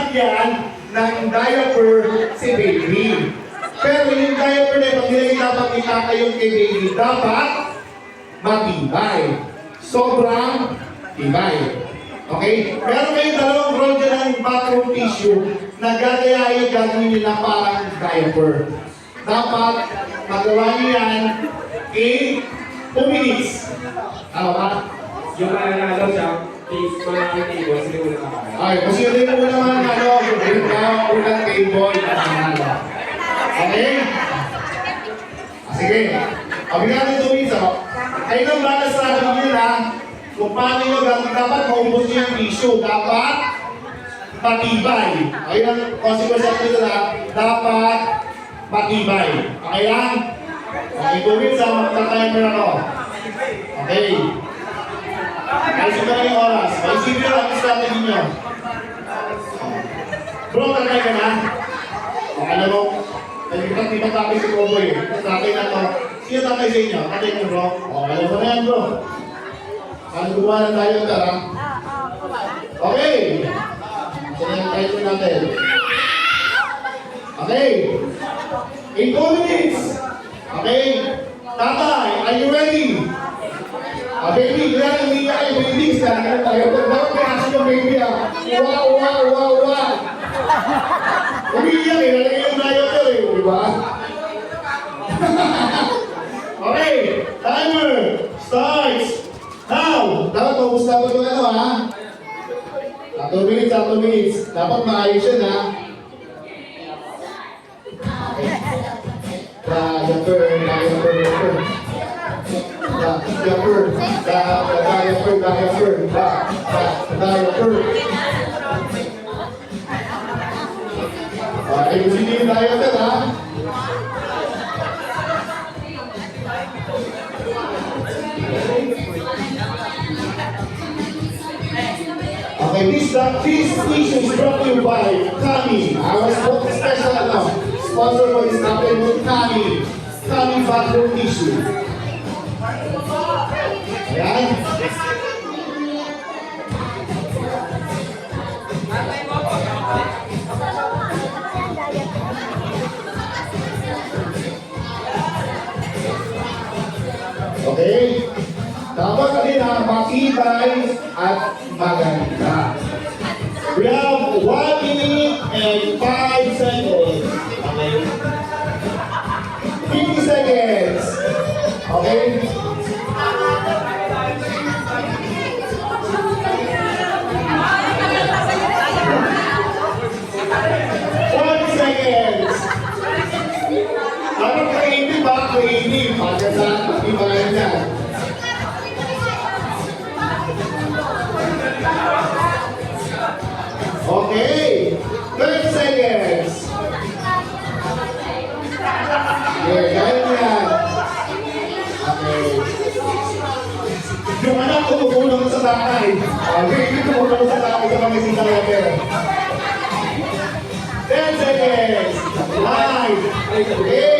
lalagyan ng diaper si baby. Pero yung diaper na pag nilagay dapat itaka yung kay baby, dapat matibay. Sobrang tibay. Okay? Meron kayong dalawang roll dyan ng bathroom tissue na gagayahin gagawin nila parang diaper. Dapat magawa niyo yan in 2 minutes. Tama ba? Yung mananalo siya, is mananalo table, sila muna nakakaya. Okay, posible mo naman yung unang table na nanalo. Okay? Sige. Abigyan natin 2 minutes. Kayo nang balas sa akin yun ha. Kung paano nyo dapat maubos nyo yung tissue. Dapat matibay. Ayun ang consequence nito na dapat matibay. Okay lang? Okay, 2 minutes ha. Magta-timer ako. Okay. Ayusin ko na yung oras. Maisipin nyo lang yung strategy nyo. Bro, tatay ka na? Okay, alam mo, nagpipag tatay si Koboy eh. Tatay na to. Sino tatay sa inyo? Tatay mo bro? Okay, alam mo na yan bro. Ano gumawa na tayo tara? Okay. Sino yung title natin? Okay. In 2 minutes. Okay. Tatay, are you ready? Baby, kaya hindi ka kayo baby. Sana tayo. Dapat pinasa yung baby Uwa. Umiiyak eh. Nalagay yung diaper eh. Diba? Okay. Timer starts now. Dapat maubos dapat yung ano ha. 2 minutes. Dapat maayos yun ha. Diaper. Okay, sino yung diaper ha? Okay, this issue is brought to you by Kami. Our special sponsor for this campaign with Kami bathroom tissue. Ayan. Okay. Dapat kanina matibay at maganda. We have 1 minute and 5 seconds. Okay. 50 seconds. Okay. 40 seconds. Dapat kainin ba? Kainin. Pagkasaan, matibayan yan. Okay. 30 seconds. Okay, gaya mo yan. Okay. Yung anak ko tumulong sa tatay. Okay, hindi tumulong sa tatay sa mga isang level. 10 seconds. 9. 8.